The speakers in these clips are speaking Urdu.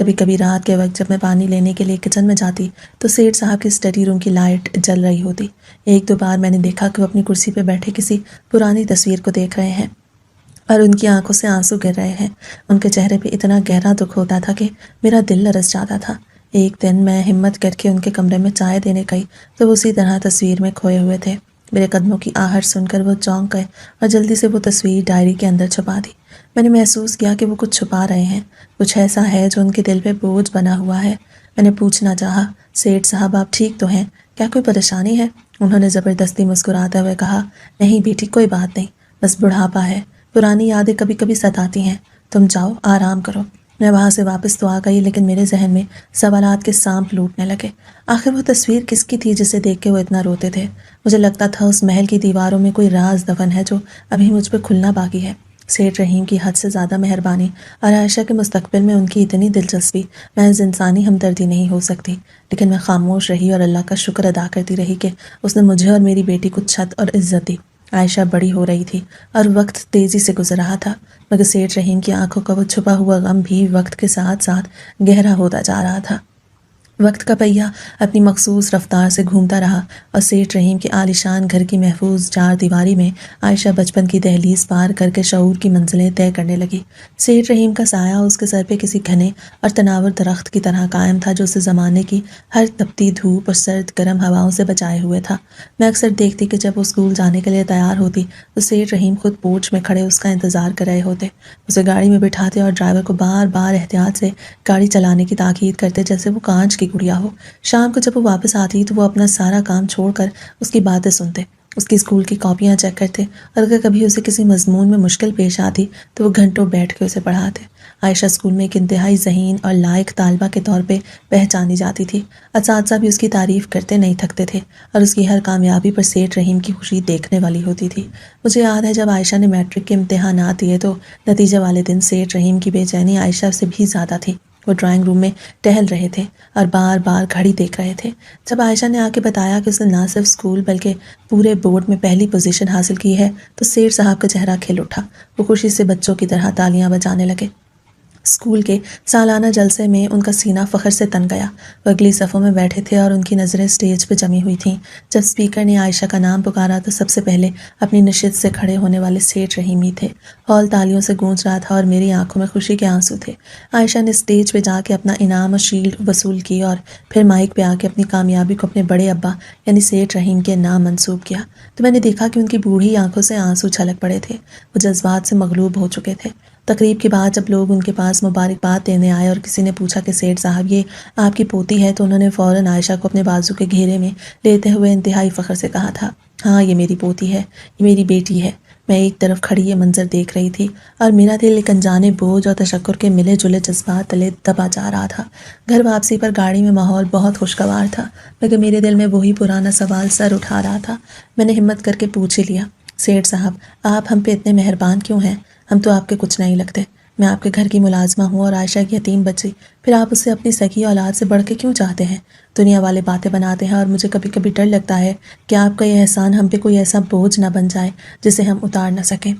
کبھی کبھی رات کے وقت جب میں پانی لینے کے لیے کچن میں جاتی تو سیٹھ صاحب کی اسٹڈی روم کی لائٹ جل رہی ہوتی۔ ایک دو بار میں نے دیکھا کہ وہ اپنی کرسی پہ بیٹھے کسی پرانی تصویر کو دیکھ رہے ہیں اور ان کی آنکھوں سے آنسو گر رہے ہیں۔ ان کے چہرے پہ اتنا گہرا دکھ ہوتا تھا کہ میرا دل لرز جاتا تھا۔ ایک دن میں ہمت کر کے ان کے کمرے میں چائے دینے گئی تو وہ اسی طرح تصویر میں کھوئے ہوئے تھے۔ میرے قدموں کی آہٹ سن کر وہ چونک گئے اور جلدی سے وہ تصویر ڈائری کے اندر چھپا دی۔ میں نے محسوس کیا کہ وہ کچھ چھپا رہے ہیں، کچھ ایسا ہے جو ان کے دل پہ بوجھ بنا ہوا ہے۔ میں نے پوچھنا چاہا، سیٹھ صاحب آپ ٹھیک تو ہیں؟ کیا کوئی پریشانی ہے؟ انہوں نے زبردستی مسکراتے ہوئے کہا، نہیں بیٹی کوئی بات نہیں، بس بڑھاپا ہے، پرانی یادیں کبھی کبھی ستاتی ہیں، تم جاؤ آرام کرو۔ میں وہاں سے واپس تو آ گئی لیکن میرے ذہن میں سوالات کے سانپ لوٹنے لگے۔ آخر وہ تصویر کس کی تھی جسے دیکھ کے وہ اتنا روتے تھے؟ مجھے لگتا تھا اس محل کی دیواروں میں کوئی راز دفن ہے جو ابھی مجھ پہ کھلنا باقی ہے۔ سیٹھ رحیم کی حد سے زیادہ مہربانی اور عائشہ کے مستقبل میں ان کی اتنی دلچسپی محض انسانی ہمدردی نہیں ہو سکتی، لیکن میں خاموش رہی اور اللہ کا شکر ادا کرتی رہی کہ اس نے مجھے اور میری بیٹی کو چھت اور عزت دی۔ عائشہ بڑی ہو رہی تھی اور وقت تیزی سے گزر رہا تھا، مگر سیٹھ رحیم کی آنکھوں کا وہ چھپا ہوا غم بھی وقت کے ساتھ ساتھ گہرا ہوتا جا رہا تھا۔ وقت کا پہیہ اپنی مخصوص رفتار سے گھومتا رہا اور سیٹھ رحیم کے عالیشان گھر کی محفوظ چار دیواری میں عائشہ بچپن کی دہلیز پار کر کے شعور کی منزلیں طے کرنے لگی۔ سیٹھ رحیم کا سایہ اس کے سر پہ کسی گھنے اور تناور درخت کی طرح قائم تھا جو اسے زمانے کی ہر تپتی دھوپ اور سرد گرم ہواؤں سے بچائے ہوئے تھا۔ میں اکثر دیکھتی کہ جب وہ اسکول جانے کے لیے تیار ہوتی تو سیٹھ رحیم خود پورچ میں کھڑے اس کا انتظار کر رہے ہوتے، اسے گاڑی میں بٹھاتے اور ڈرائیور کو بار بار احتیاط سے گاڑی چلانے کی تاکید کرتے جیسے وہ کانچ کی گڑیا ہو۔ شام کو جب وہ واپس آتی تو وہ اپنا سارا کام چھوڑ کر اس کی باتیں سنتے، اس کی اسکول کی کاپیاں چیک کرتے اور اگر کبھی اسے کسی مضمون میں مشکل پیش آتی تو وہ گھنٹوں بیٹھ کے اسے پڑھاتے۔ عائشہ اسکول میں ایک انتہائی ذہین اور لائق طالبہ کے طور پہ پہچانی جاتی تھی۔ اساتذہ بھی اس کی تعریف کرتے نہیں تھکتے تھے اور اس کی ہر کامیابی پر سیٹھ رحیم کی خوشی دیکھنے والی ہوتی تھی۔ مجھے یاد ہے جب عائشہ نے میٹرک کے امتحانات دیے تو نتیجے والے دن سیٹھ رحیم کی بے چینی عائشہ سے بھی زیادہ تھی۔ وہ ڈرائنگ روم میں ٹہل رہے تھے اور بار بار گھڑی دیکھ رہے تھے۔ جب عائشہ نے آ کے بتایا کہ اس نے نہ صرف اسکول بلکہ پورے بورڈ میں پہلی پوزیشن حاصل کی ہے تو سیٹھ صاحب کا چہرہ کھل اٹھا۔ وہ خوشی سے بچوں کی طرح تالیاں بجانے لگے۔ اسکول کے سالانہ جلسے میں ان کا سینہ فخر سے تن گیا۔ وہ اگلی صفوں میں بیٹھے تھے اور ان کی نظریں اسٹیج پہ جمی ہوئی تھیں۔ جب اسپیکر نے عائشہ کا نام پکارا تو سب سے پہلے اپنی نشست سے کھڑے ہونے والے سیٹھ رحیم ہی تھے۔ ہال تالیوں سے گونج رہا تھا اور میری آنکھوں میں خوشی کے آنسو تھے۔ عائشہ نے اسٹیج پہ جا کے اپنا انعام اور شیلڈ وصول کی اور پھر مائک پہ آ کے اپنی کامیابی کو اپنے بڑے ابا یعنی سیٹھ رحیم کے نام منسوب کیا تو میں نے دیکھا کہ ان کی بوڑھی آنکھوں سے آنسو چھلک پڑے تھے۔ وہ جذبات سے مغلوب ہو چکے تھے۔ تقریب کے بعد جب لوگ ان کے پاس مبارکباد دینے آئے اور کسی نے پوچھا کہ سیٹھ صاحب یہ آپ کی پوتی ہے تو انہوں نے فوراً عائشہ کو اپنے بازو کے گھیرے میں لیتے ہوئے انتہائی فخر سے کہا تھا، ہاں یہ میری پوتی ہے، یہ میری بیٹی ہے۔ میں ایک طرف کھڑی یہ منظر دیکھ رہی تھی اور میرا دل ایک انجانے بوجھ اور تشکر کے ملے جلے جذبات تلے دبا جا رہا تھا۔ گھر واپسی پر گاڑی میں ماحول بہت خوشگوار تھا مگر میرے دل میں وہی پرانا سوال سر اٹھا رہا تھا۔ میں نے ہمت کر کے پوچھ ہی لیا، سیٹھ صاحب آپ ہم پہ اتنے مہربان کیوں ہیں؟ ہم تو آپ کے کچھ نہیں لگتے۔ میں آپ کے گھر کی ملازمہ ہوں اور عائشہ کی یتیم بچی، پھر آپ اسے اپنی سگی اولاد سے بڑھ کے کیوں چاہتے ہیں؟ دنیا والے باتیں بناتے ہیں اور مجھے کبھی کبھی ڈر لگتا ہے کہ آپ کا یہ احسان ہم پہ کوئی ایسا بوجھ نہ بن جائے جسے ہم اتار نہ سکیں۔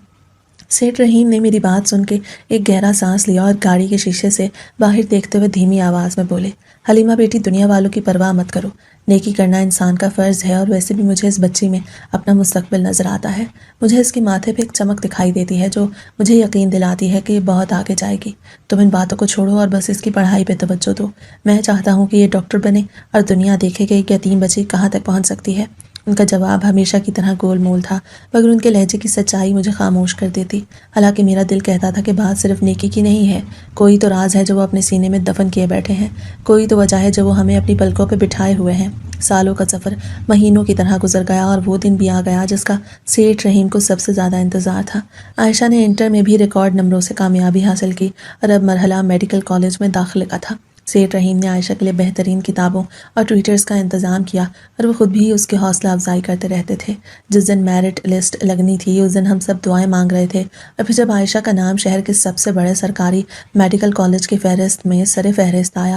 سیٹھ رحیم نے میری بات سن کے ایک گہرا سانس لیا اور گاڑی کے شیشے سے باہر دیکھتے ہوئے دھیمی آواز میں بولے، حلیمہ بیٹی دنیا والوں کی پرواہ مت کرو، نیکی کرنا انسان کا فرض ہے اور ویسے بھی مجھے اس بچی میں اپنا مستقبل نظر آتا ہے۔ مجھے اس کے ماتھے پہ ایک چمک دکھائی دیتی ہے جو مجھے یقین دلاتی ہے کہ یہ بہت آگے جائے گی۔ تم ان باتوں کو چھوڑو اور بس اس کی پڑھائی پہ توجہ دو۔ میں چاہتا ہوں کہ یہ ڈاکٹر بنے اور دنیا دیکھے کہ ایک یتیم بچی کہاں تک پہنچ سکتی ہے۔ ان کا جواب ہمیشہ کی طرح گول مول تھا مگر ان کے لہجے کی سچائی مجھے خاموش کر دیتی۔ حالانکہ میرا دل کہتا تھا کہ بات صرف نیکی کی نہیں ہے، کوئی تو راز ہے جو وہ اپنے سینے میں دفن کیے بیٹھے ہیں، کوئی تو وجہ ہے جو وہ ہمیں اپنی پلکوں پہ بٹھائے ہوئے ہیں۔ سالوں کا سفر مہینوں کی طرح گزر گیا اور وہ دن بھی آ گیا جس کا سیٹھ رحیم کو سب سے زیادہ انتظار تھا۔ عائشہ نے انٹر میں بھی ریکارڈ نمبروں سے کامیابی حاصل کی اور اب مرحلہ میڈیکل کالج میں داخلے کا تھا۔ سیٹھ رحیم نے عائشہ کے لیے بہترین کتابوں اور ٹویٹرز کا انتظام کیا اور وہ خود بھی اس کی حوصلہ افزائی کرتے رہتے تھے۔ جس دن میرٹ لسٹ لگنی تھی اس دن ہم سب دعائیں مانگ رہے تھے اور پھر جب عائشہ کا نام شہر کے سب سے بڑے سرکاری میڈیکل کالج کی فہرست میں سر فہرست آیا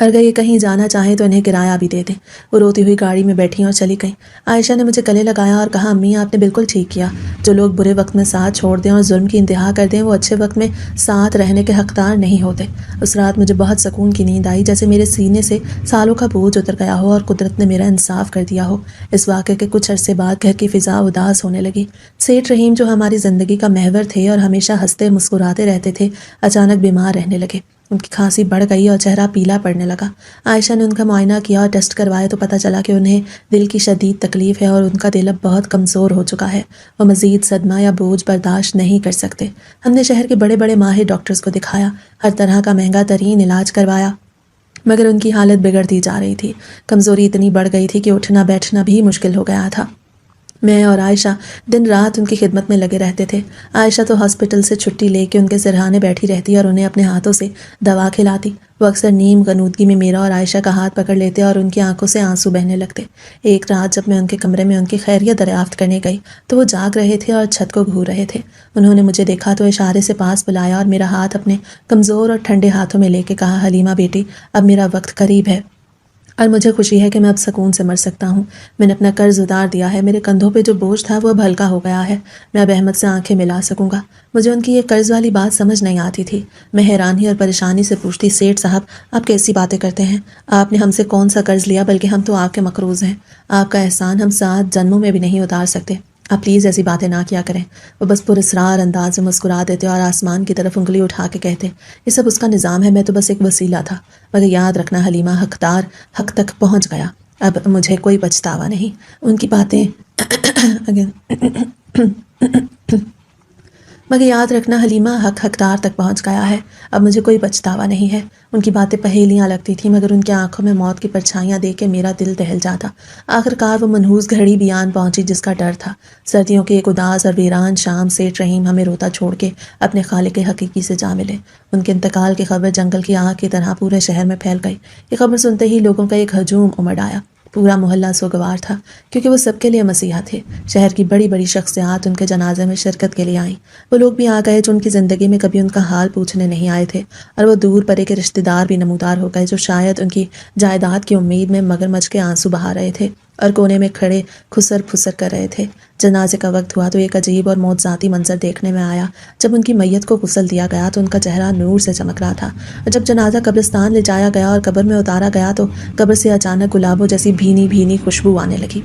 اگر یہ کہیں جانا چاہیں تو انہیں کرایہ بھی دے دیں۔ وہ روتی ہوئی گاڑی میں بیٹھی اور چلی گئیں۔ عائشہ نے مجھے گلے لگایا اور کہا، امی آپ نے بالکل ٹھیک کیا۔ جو لوگ برے وقت میں ساتھ چھوڑ دیں اور ظلم کی انتہا کر دیں وہ اچھے وقت میں ساتھ رہنے کے حقدار نہیں ہوتے۔ اس رات مجھے بہت سکون کی نیند آئی، جیسے میرے سینے سے سالوں کا بوجھ اتر گیا ہو اور قدرت نے میرا انصاف کر دیا ہو۔ اس واقعے کے کچھ عرصے بعد گھر کی فضا اداس ہونے لگی۔ سیٹھ رحیم جو ہماری زندگی کا محور تھے اور ہمیشہ ہنستے مسکراتے رہتے تھے، اچانک بیمار رہنے لگے۔ ان کی کھانسی بڑھ گئی اور چہرہ پیلا پڑنے لگا۔ عائشہ نے ان کا معائنہ کیا اور ٹیسٹ کروائے تو پتہ چلا کہ انہیں دل کی شدید تکلیف ہے اور ان کا دل اب بہت کمزور ہو چکا ہے۔ وہ مزید صدمہ یا بوجھ برداشت نہیں کر سکتے۔ ہم نے شہر کے بڑے بڑے ماہر ڈاکٹرز کو دکھایا، ہر طرح کا مہنگا ترین علاج کروایا، مگر ان کی حالت بگڑتی جا رہی تھی۔ کمزوری اتنی بڑھ گئی تھی کہ اٹھنا بیٹھنا بھی مشکل ہو گیا تھا۔ میں اور عائشہ دن رات ان کی خدمت میں لگے رہتے تھے۔ عائشہ تو ہاسپٹل سے چھٹی لے کے ان کے سرہانے بیٹھی رہتی اور انہیں اپنے ہاتھوں سے دوا کھلاتی۔ وہ اکثر نیم غنودگی میں میرا اور عائشہ کا ہاتھ پکڑ لیتے اور ان کی آنکھوں سے آنسو بہنے لگتے۔ ایک رات جب میں ان کے کمرے میں ان کی خیریت دریافت کرنے گئی تو وہ جاگ رہے تھے اور چھت کو گھور رہے تھے۔ انہوں نے مجھے دیکھا تو اشارے سے پاس بلایا اور میرا ہاتھ اپنے کمزور اور ٹھنڈے ہاتھوں میں لے کے کہا، حلیمہ بیٹی، اب میرا وقت قریب ہے اور مجھے خوشی ہے کہ میں اب سکون سے مر سکتا ہوں۔ میں نے اپنا قرض اتار دیا ہے، میرے کندھوں پہ جو بوجھ تھا وہ اب ہلکا ہو گیا ہے، میں اب احمد سے آنکھیں ملا سکوں گا۔ مجھے ان کی یہ قرض والی بات سمجھ نہیں آتی تھی۔ میں حیرانی اور پریشانی سے پوچھتی، سیٹھ صاحب آپ کیسی باتیں کرتے ہیں؟ آپ نے ہم سے کون سا قرض لیا، بلکہ ہم تو آپ کے مقروض ہیں۔ آپ کا احسان ہم 7 جنموں میں بھی نہیں اتار سکتے۔ آپ پلیز ایسی باتیں نہ کیا کریں۔ وہ بس پراسرار انداز میں مسکرا دیتے اور آسمان کی طرف انگلی اٹھا کے کہتے، یہ سب اس کا نظام ہے، میں تو بس ایک وسیلہ تھا۔ مگر یاد رکھنا حلیمہ، حقدار حق تک پہنچ گیا، اب مجھے کوئی پچھتاوا نہیں۔ ان کی باتیں مگر یاد رکھنا حلیمہ، حقدار تک پہنچ گیا ہے، اب مجھے کوئی پچھتاوا نہیں ہے۔ ان کی باتیں پہیلیاں لگتی تھیں مگر ان کی آنکھوں میں موت کی پرچھائیاں دیکھ کے میرا دل دہل جاتا۔ آخر کار وہ منحوس گھڑی بھی آن پہنچی جس کا ڈر تھا۔ سردیوں کی ایک اداس اور ویران شام سیٹھ رحیم ہمیں روتا چھوڑ کے اپنے خالق حقیقی سے جا ملے۔ ان کے انتقال کی خبر جنگل کی آگ کی طرح پورے شہر میں پھیل گئی۔ یہ خبر سنتے ہی لوگوں کا ایک ہجوم امڑ آیا۔ پورا محلہ سوگوار تھا کیونکہ وہ سب کے لیے مسیحا تھے۔ شہر کی بڑی بڑی شخصیات ان کے جنازے میں شرکت کے لیے آئیں۔ وہ لوگ بھی آ گئے جو ان کی زندگی میں کبھی ان کا حال پوچھنے نہیں آئے تھے، اور وہ دور پرے کے رشتہ دار بھی نمودار ہو گئے جو شاید ان کی جائیداد کی امید میں مگرمچھ کے آنسو بہا رہے تھے اور کونے میں کھڑے کھسر پھسر کر رہے تھے۔ جنازے کا وقت ہوا تو ایک عجیب اور موت منظر دیکھنے میں آیا۔ جب ان کی میت کو غسل دیا گیا تو ان کا چہرہ نور سے چمک رہا تھا، اور جب جنازہ قبرستان لے جایا گیا اور قبر میں اتارا گیا تو قبر سے اچانک گلابوں جیسی بھینی بھینی خوشبو آنے لگی۔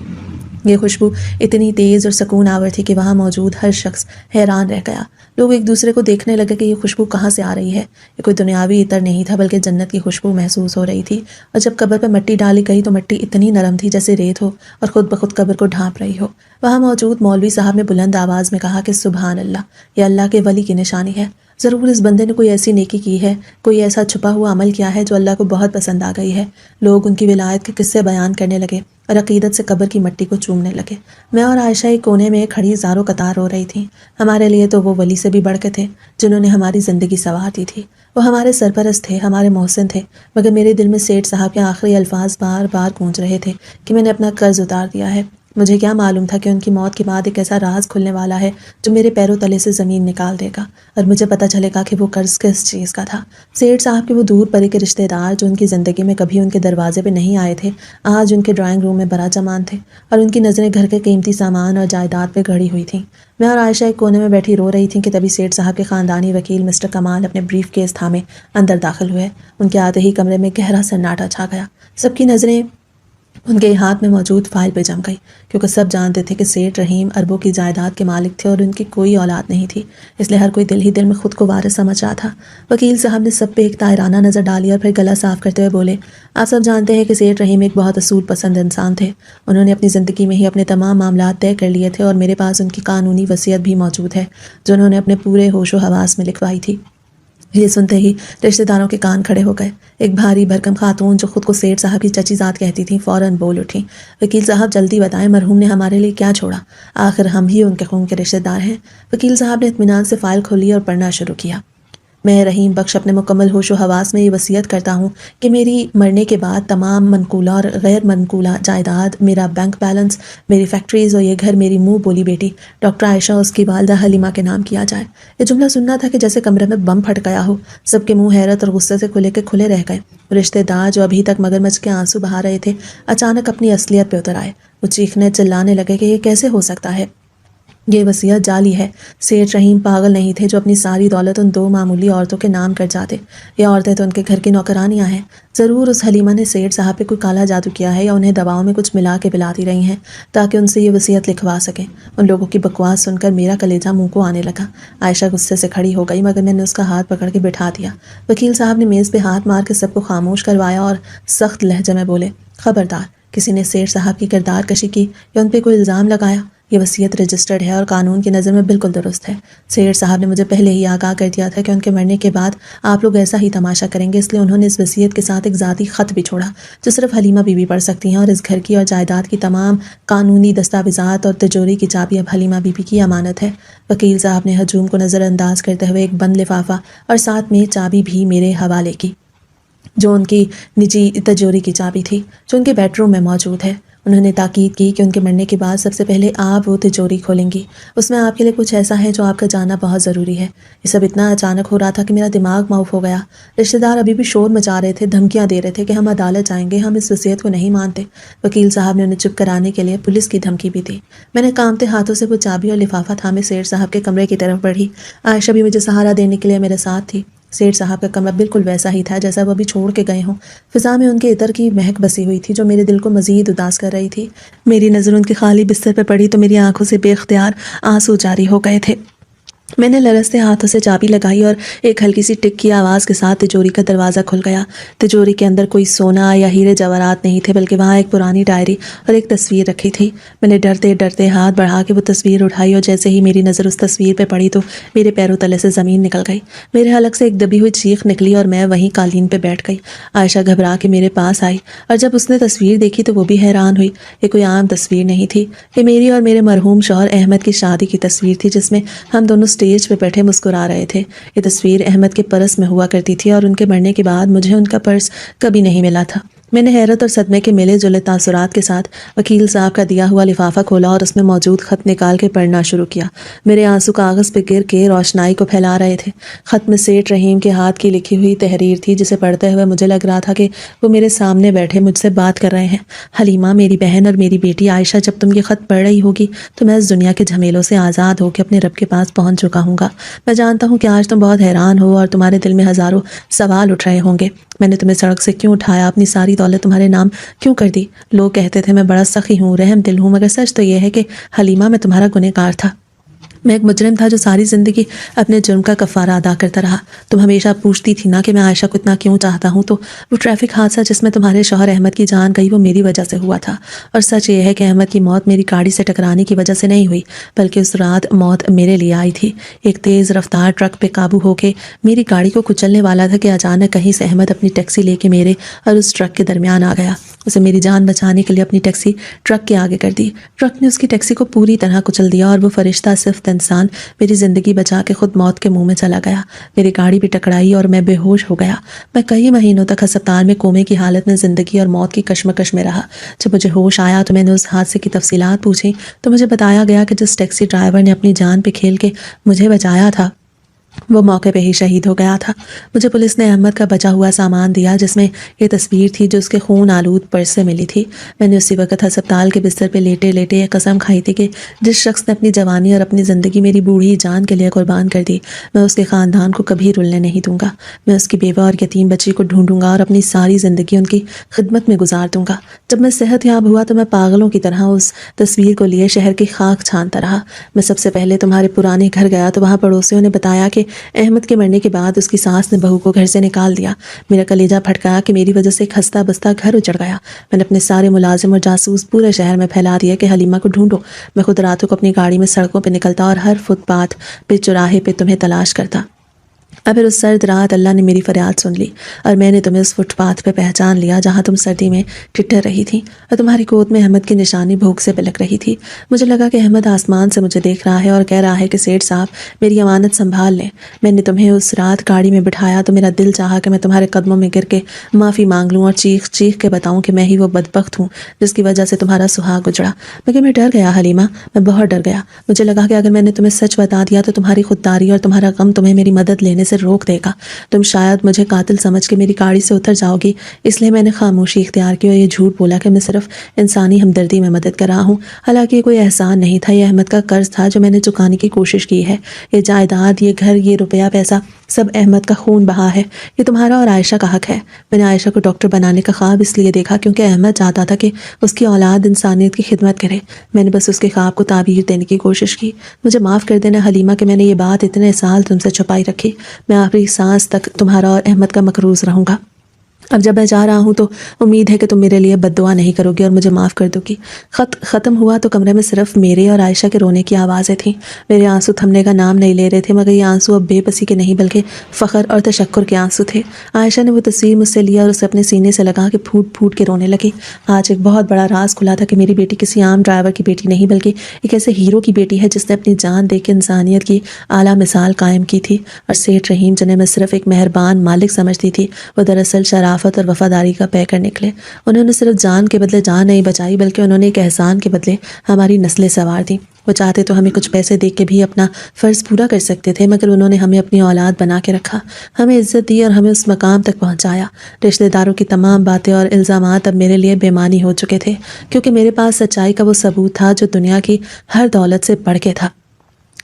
یہ خوشبو اتنی تیز اور سکون آور تھی کہ وہاں موجود ہر شخص حیران رہ گیا۔ لوگ ایک دوسرے کو دیکھنے لگے کہ یہ خوشبو کہاں سے آ رہی ہے۔ یہ کوئی دنیاوی عطر نہیں تھا بلکہ جنت کی خوشبو محسوس ہو رہی تھی، اور جب قبر پہ مٹی ڈالی گئی تو مٹی اتنی نرم تھی جیسے ریت ہو اور خود بخود قبر کو ڈھانپ رہی ہو۔ وہاں موجود مولوی صاحب نے بلند آواز میں کہا کہ سبحان اللہ، یہ اللہ کے ولی کی نشانی ہے۔ ضرور اس بندے نے کوئی ایسی نیکی کی ہے، کوئی ایسا چھپا ہوا عمل کیا ہے جو اللہ کو بہت پسند آ گئی ہے۔ لوگ ان کی ولایت کے قصے بیان کرنے لگے اور عقیدت سے قبر کی مٹی کو چومنے لگے۔ میں اور عائشہ ایک کونے میں کھڑی زاروں قطار رو رہی تھیں۔ ہمارے لیے تو وہ ولی سے بھی بڑھ کے تھے جنہوں نے ہماری زندگی سنوار دی تھی۔ وہ ہمارے سرپرست تھے، ہمارے محسن تھے، مگر میرے دل میں سیٹھ صاحب کے آخری الفاظ بار بار گونج رہے تھے کہ میں نے اپنا قرض اتار دیا ہے۔ مجھے کیا معلوم تھا کہ ان کی موت کے بعد ایک ایسا راز کھلنے والا ہے جو میرے پیروں تلے سے زمین نکال دے گا، اور مجھے پتہ چلے گا کہ وہ قرض کس چیز کا تھا۔ سیٹھ صاحب کے وہ دور پرے کے رشتہ دار جو ان کی زندگی میں کبھی ان کے دروازے پہ نہیں آئے تھے، آج ان کے ڈرائنگ روم میں برا جمان تھے، اور ان کی نظریں گھر کے قیمتی سامان اور جائیداد پہ گڑی ہوئی تھیں۔ میں اور عائشہ ایک کونے میں بیٹھی رو رہی تھیں کہ تبھی سیٹھ صاحب کے خاندانی وکیل مسٹر کمال اپنے بریف کیس تھامے اندر داخل ہوئے۔ ان کے آتے ہی کمرے میں گہرا سناٹا چھا گیا۔ سب کی نظریں ان کے ہاتھ میں موجود فائل پہ جم گئی، کیونکہ سب جانتے تھے کہ سیٹھ رحیم اربوں کی جائیداد کے مالک تھے اور ان کی کوئی اولاد نہیں تھی، اس لیے ہر کوئی دل ہی دل میں خود کو وارث سمجھ رہا تھا۔ وکیل صاحب نے سب پہ ایک طائرانہ نظر ڈالی اور پھر گلا صاف کرتے ہوئے بولے، آپ سب جانتے ہیں کہ سیٹھ رحیم ایک بہت اصول پسند انسان تھے۔ انہوں نے اپنی زندگی میں ہی اپنے تمام معاملات طے کر لیے تھے، اور میرے پاس ان کی قانونی وصیت بھی موجود ہے جو انہوں نے اپنے پورے ہوش و حواس میں لکھوائی تھی۔ یہ سنتے ہی رشتہ داروں کے کان کھڑے ہو گئے۔ ایک بھاری بھرکم خاتون جو خود کو سیٹھ صاحب کی چچی زاد کہتی تھیں فوراً بول اٹھیں، وکیل صاحب جلدی بتائیں مرحوم نے ہمارے لیے کیا چھوڑا، آخر ہم ہی ان کے خون کے رشتہ دار ہیں۔ وکیل صاحب نے اطمینان سے فائل کھولی اور پڑھنا شروع کیا۔ میں رحیم بخش اپنے مکمل ہوش و حواس میں یہ وصیت کرتا ہوں کہ میری مرنے کے بعد تمام منقولہ اور غیر منقولہ جائیداد، میرا بینک بیلنس، میری فیکٹریز اور یہ گھر میری منہ بولی بیٹی ڈاکٹر عائشہ اس کی والدہ حلیمہ کے نام کیا جائے۔ یہ جملہ سننا تھا کہ جیسے کمرے میں بم پھٹ گیا ہو۔ سب کے منہ حیرت اور غصے سے کھلے کے کھلے رہ گئے۔ رشتہ دار جو ابھی تک مگرمچھ کے آنسو بہا رہے تھے اچانک اپنی اصلیت پہ اتر آئے۔ وہ چیخنے چلانے لگے کہ یہ کیسے ہو سکتا ہے، یہ وصیت جعلی ہے۔ سیٹھ رحیم پاگل نہیں تھے جو اپنی ساری دولت ان دو معمولی عورتوں کے نام کر جاتے۔ یہ عورتیں تو ان کے گھر کی نوکرانیاں ہیں۔ ضرور اس حلیمہ نے سیٹھ صاحب پہ کوئی کالا جادو کیا ہے یا انہیں دواؤں میں کچھ ملا کے پلاتی رہی ہیں تاکہ ان سے یہ وصیت لکھوا سکیں۔ ان لوگوں کی بکواس سن کر میرا کلیجہ منہ کو آنے لگا۔ عائشہ غصے سے کھڑی ہو گئی مگر میں نے اس کا ہاتھ پکڑ کے بٹھا دیا۔ وکیل صاحب نے میز پہ ہاتھ مار کے سب کو خاموش کروایا اور سخت لہجے میں بولے، خبردار، کسی نے سیٹھ صاحب کی کردار کشی کی یا ان پہ کوئی الزام لگایا، یہ وصیت رجسٹرڈ ہے اور قانون کی نظر میں بالکل درست ہے۔ سیٹھ صاحب نے مجھے پہلے ہی آگاہ کر دیا تھا کہ ان کے مرنے کے بعد آپ لوگ ایسا ہی تماشا کریں گے، اس لیے انہوں نے اس وصیت کے ساتھ ایک ذاتی خط بھی چھوڑا جو صرف حلیمہ بی بی پڑھ سکتی ہیں، اور اس گھر کی اور جائیداد کی تمام قانونی دستاویزات اور تجوری کی چابی اب حلیمہ بی بی کی امانت ہے۔ وکیل صاحب نے ہجوم کو نظر انداز کرتے ہوئے ایک بند لفافہ اور ساتھ میں چابی بھی میرے حوالے کی، جو ان کی نجی تجوری کی چابی تھی جو ان کے بیڈ روم میں موجود ہے۔ انہوں نے تاکید کی کہ ان کے مرنے کے بعد سب سے پہلے آپ وہ تجوری کھولیں گی، اس میں آپ کے لیے کچھ ایسا ہے جو آپ کا جاننا بہت ضروری ہے۔ یہ سب اتنا اچانک ہو رہا تھا کہ میرا دماغ معاف ہو گیا۔ رشتہ دار ابھی بھی شور مچا رہے تھے، دھمکیاں دے رہے تھے کہ ہم عدالت جائیں گے، ہم اس وصیت کو نہیں مانتے۔ وکیل صاحب نے انہیں چپ کرانے کے لیے پولیس کی دھمکی بھی دی۔ میں نے کانپتے ہاتھوں سے وہ چابی اور لفافہ تھامے سیٹھ صاحب کے کمرے کی طرف بڑھی۔ عائشہ بھی مجھے سہارا دینے کے لیے میرے ساتھ تھی۔ سیٹھ صاحب کا کمرہ بالکل ویسا ہی تھا جیسا وہ ابھی چھوڑ کے گئے ہوں۔ فضا میں ان کے عطر کی مہک بسی ہوئی تھی جو میرے دل کو مزید اداس کر رہی تھی۔ میری نظر ان کے خالی بستر پہ پڑی تو میری آنکھوں سے بے اختیار آنسو جاری ہو گئے تھے۔ میں نے لرزتے ہاتھوں سے چابی لگائی اور ایک ہلکی سی ٹک کی آواز کے ساتھ تجوری کا دروازہ کھل گیا۔ تجوری کے اندر کوئی سونا یا ہیرے جواہرات نہیں تھے بلکہ وہاں ایک پرانی ڈائری اور ایک تصویر رکھی تھی۔ میں نے ڈرتے ڈرتے ہاتھ بڑھا کے وہ تصویر اٹھائی اور جیسے ہی میری نظر اس تصویر پہ پڑی تو میرے پیروں تلے سے زمین نکل گئی۔ میرے حلق سے ایک دبی ہوئی چیخ نکلی اور میں وہیں قالین پہ بیٹھ گئی۔ عائشہ گھبرا کے میرے پاس آئی اور جب اس نے تصویر دیکھی تو وہ بھی حیران ہوئی۔ یہ کوئی عام تصویر نہیں تھی، یہ میری اور میرے مرحوم شوہر احمد کی شادی کی تصویر تھی جس میں ہم دونوں اسٹیج پہ بیٹھے مسکرا رہے تھے۔ یہ تصویر احمد کے پرس میں ہوا کرتی تھی اور ان کے مرنے کے بعد مجھے ان کا پرس کبھی نہیں ملا تھا۔ میں نے حیرت اور صدمے کے ملے جلے تاثرات کے ساتھ وکیل صاحب کا دیا ہوا لفافہ کھولا اور اس میں موجود خط نکال کے پڑھنا شروع کیا۔ میرے آنسو کاغذ پہ گر کے روشنائی کو پھیلا رہے تھے۔ خط میں سیٹھ رحیم کے ہاتھ کی لکھی ہوئی تحریر تھی جسے پڑھتے ہوئے مجھے لگ رہا تھا کہ وہ میرے سامنے بیٹھے مجھ سے بات کر رہے ہیں۔ حلیمہ، میری بہن اور میری بیٹی عائشہ، جب تم یہ خط پڑھ رہی ہوگی تو میں اس دنیا کے جھمیلوں سے آزاد ہو کے اپنے رب کے پاس پہنچ چکا ہوں گا۔ میں جانتا ہوں کہ آج تم بہت حیران ہو اور تمہارے دل میں ہزاروں سوال اٹھ رہے ہوں گے۔ میں نے تمہیں سڑک سے کیوں اٹھایا، اپنی ساری دولت تمہارے نام کیوں کر دی؟ لوگ کہتے تھے میں بڑا سخی ہوں، رحم دل ہوں، مگر سچ تو یہ ہے کہ حلیمہ، میں تمہارا گنہگار تھا۔ میں ایک مجرم تھا جو ساری زندگی اپنے جرم کا کفارہ ادا کرتا رہا۔ تم ہمیشہ پوچھتی تھی نا کہ میں عائشہ کو اتنا کیوں چاہتا ہوں، تو وہ ٹریفک حادثہ جس میں تمہارے شوہر احمد کی جان گئی وہ میری وجہ سے ہوا تھا۔ اور سچ یہ ہے کہ احمد کی موت میری گاڑی سے ٹکرانے کی وجہ سے نہیں ہوئی بلکہ اس رات موت میرے لیے آئی تھی۔ ایک تیز رفتار ٹرک پہ قابو ہو کے میری گاڑی کو کچلنے والا تھا کہ اچانک کہیں سے احمد اپنی ٹیکسی لے کے میرے اور اس ٹرک کے درمیان آ گیا۔ اسے میری جان بچانے کے لیے اپنی ٹیکسی ٹرک کے آگے کر دی۔ ٹرک نے اس کی ٹیکسی کو پوری طرح کچل دیا اور وہ فرشتہ صفت انسان میری زندگی بچا کے خود موت کے منہ میں چلا گیا۔ میری گاڑی بھی ٹکرائی اور میں بے ہوش ہو گیا۔ میں کئی مہینوں تک ہسپتال میں کومے کی حالت میں زندگی اور موت کی کشمکش میں رہا۔ جب مجھے ہوش آیا تو میں نے اس حادثے کی تفصیلات پوچھی تو مجھے بتایا گیا کہ جس ٹیکسی ڈرائیور نے اپنی جان پہ کھیل کے مجھے بچایا تھا وہ موقع پہ ہی شہید ہو گیا تھا۔ مجھے پولیس نے احمد کا بچا ہوا سامان دیا جس میں یہ تصویر تھی جو اس کے خون آلود پرس سے ملی تھی۔ میں نے اسی وقت ہسپتال کے بستر پہ لیٹے لیٹے یہ قسم کھائی تھی کہ جس شخص نے اپنی جوانی اور اپنی زندگی میری بوڑھی جان کے لیے قربان کر دی میں اس کے خاندان کو کبھی رلنے نہیں دوں گا۔ میں اس کی بیوہ اور یتیم بچی کو ڈھونڈوں گا اور اپنی ساری زندگی ان کی خدمت میں گزار دوں گا۔ جب میں صحت یاب ہوا تو میں پاگلوں کی طرح اس تصویر کو لیے شہر کی خاک چھانتا رہا۔ میں سب سے پہلے تمہارے پرانے گھر گیا تو وہاں پڑوسیوں نے بتایا کہ احمد کے مرنے کے بعد اس کی ساس نے بہو کو گھر سے نکال دیا۔ میرا کلیجہ پھٹکایا کہ میری وجہ سے ایک ہستا بستا گھر اجڑ گیا۔ میں نے اپنے سارے ملازم اور جاسوس پورے شہر میں پھیلا دیا کہ حلیمہ کو ڈھونڈو۔ میں خود راتوں کو اپنی گاڑی میں سڑکوں پہ نکلتا اور ہر فٹ پاتھ پہ چوراہے پہ تمہیں تلاش کرتا۔ اور پھر اس سرد رات اللہ نے میری فریاد سن لی اور میں نے تمہیں اس فٹ پاتھ پہ پہچان لیا جہاں تم سردی میں ٹھٹھر رہی تھی اور تمہاری گود میں احمد کی نشانی بھوک سے بلک رہی تھی۔ مجھے لگا کہ احمد آسمان سے مجھے دیکھ رہا ہے اور کہہ رہا ہے کہ سیٹھ صاحب میری امانت سنبھال لیں۔ میں نے تمہیں اس رات گاڑی میں بٹھایا تو میرا دل چاہا کہ میں تمہارے قدموں میں گر کے معافی مانگ لوں اور چیخ چیخ کے بتاؤں کہ میں ہی وہ بدبخت ہوں جس کی وجہ سے تمہارا سہاگ اجڑا، مگر میں ڈر گیا حلیمہ، میں بہت ڈر گیا۔ مجھے لگا کہ اگر میں نے تمہیں سچ بتا دیا تو تمہاری خودداری اور تمہارا غم تمہیں میری مدد لینے سے روک دے گا، تم شاید مجھے قاتل سمجھ کے میری گاڑی سے اتر جاؤ گی۔ اس لیے میں نے خاموشی اختیار کی اور یہ جھوٹ بولا کہ میں صرف انسانی ہمدردی میں مدد کر رہا ہوں، حالانکہ یہ کوئی احسان نہیں تھا، یہ احمد کا قرض تھا جو میں نے چکانے کی کوشش کی ہے۔ یہ جائیداد، یہ گھر، یہ روپیہ پیسہ سب احمد کا خون بہا ہے، یہ تمہارا اور عائشہ کا حق ہے۔ میں نے عائشہ کو ڈاکٹر بنانے کا خواب اس لیے دیکھا کیونکہ احمد چاہتا تھا کہ اس کی اولاد انسانیت کی خدمت کرے۔ میں نے بس اس کے خواب کو تعبیر دینے کی کوشش کی۔ مجھے معاف کر دینا حلیمہ کہ میں نے یہ بات اتنے سال تم سے چھپائی رکھی۔ میں آخری سانس تک تمہارا اور احمد کا مقروض رہوں گا۔ اب جب میں جا رہا ہوں تو امید ہے کہ تم میرے لیے بد دعا نہیں کرو گی اور مجھے معاف کر دو گی۔ خط ختم ہوا تو کمرے میں صرف میرے اور عائشہ کے رونے کی آوازیں تھیں۔ میرے آنسو تھمنے کا نام نہیں لے رہے تھے، مگر یہ آنسو اب بے بسی کے نہیں بلکہ فخر اور تشکر کے آنسو تھے۔ عائشہ نے وہ تصویر مجھ سے لیا اور اسے اپنے سینے سے لگا کے پھوٹ پھوٹ کے رونے لگی۔ آج ایک بہت بڑا راز کھلا تھا کہ میری بیٹی کسی عام ڈرائیور کی بیٹی نہیں بلکہ ایک ایسے ہیرو کی بیٹی ہے جس نے اپنی جان دے کے انسانیت کی اعلیٰ مثال قائم کی تھی، اور سیٹھ رحیم جنہیں میں صرف ایک مہربان مالک سمجھتی تھی وہ دراصل شرافت اور وفاداری کا پیکر نکلے۔ انہوں نے صرف جان کے بدلے جان نہیں بچائی بلکہ انہوں نے ایک احسان کے بدلے ہماری نسلیں سنوار دیں۔ وہ چاہتے تو ہمیں کچھ پیسے دے کے بھی اپنا فرض پورا کر سکتے تھے، مگر انہوں نے ہمیں اپنی اولاد بنا کے رکھا، ہمیں عزت دی اور ہمیں اس مقام تک پہنچایا۔ رشتہ داروں کی تمام باتیں اور الزامات اب میرے لیے بے معنی ہو چکے تھے، کیونکہ میرے پاس سچائی کا وہ ثبوت تھا جو دنیا کی ہر دولت سے بڑھ کے تھا۔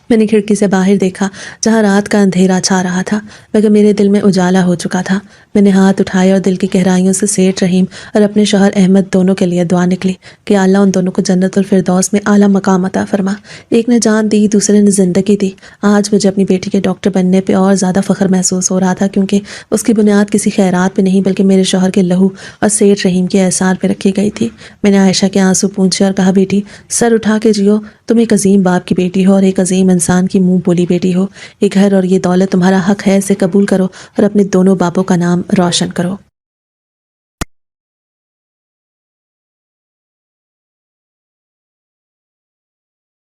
میں نے کھڑکی سے باہر دیکھا جہاں رات کا اندھیرا چھا رہا تھا، مگر میرے دل میں اجالا ہو چکا تھا۔ میں نے ہاتھ اٹھائے اور دل کی گہرائیوں سے سیٹھ رحیم اور اپنے شوہر احمد دونوں کے لیے دعا نکلی کہ اللہ ان دونوں کو جنت الفردوس میں اعلیٰ مقام عطا فرما۔ ایک نے جان دی، دوسرے نے زندگی دی۔ آج مجھے اپنی بیٹی کے ڈاکٹر بننے پہ اور زیادہ فخر محسوس ہو رہا تھا، کیونکہ اس کی بنیاد کسی خیرات پہ نہیں بلکہ میرے شوہر کے لہو اور سیٹھ رحیم کے احسان پہ رکھی گئی تھی۔ میں نے عائشہ کے آنسو پونچھے اور کہا، بیٹی سر اٹھا کے جیو، تم ایک عظیم باپ کی بیٹی ہو اور ایک عظیم انسان کی منہ بولی بیٹی ہو۔ یہ گھر اور یہ دولت تمہارا حق ہے، اسے قبول کرو اور اپنے دونوں باپوں کا نام روشن کرو۔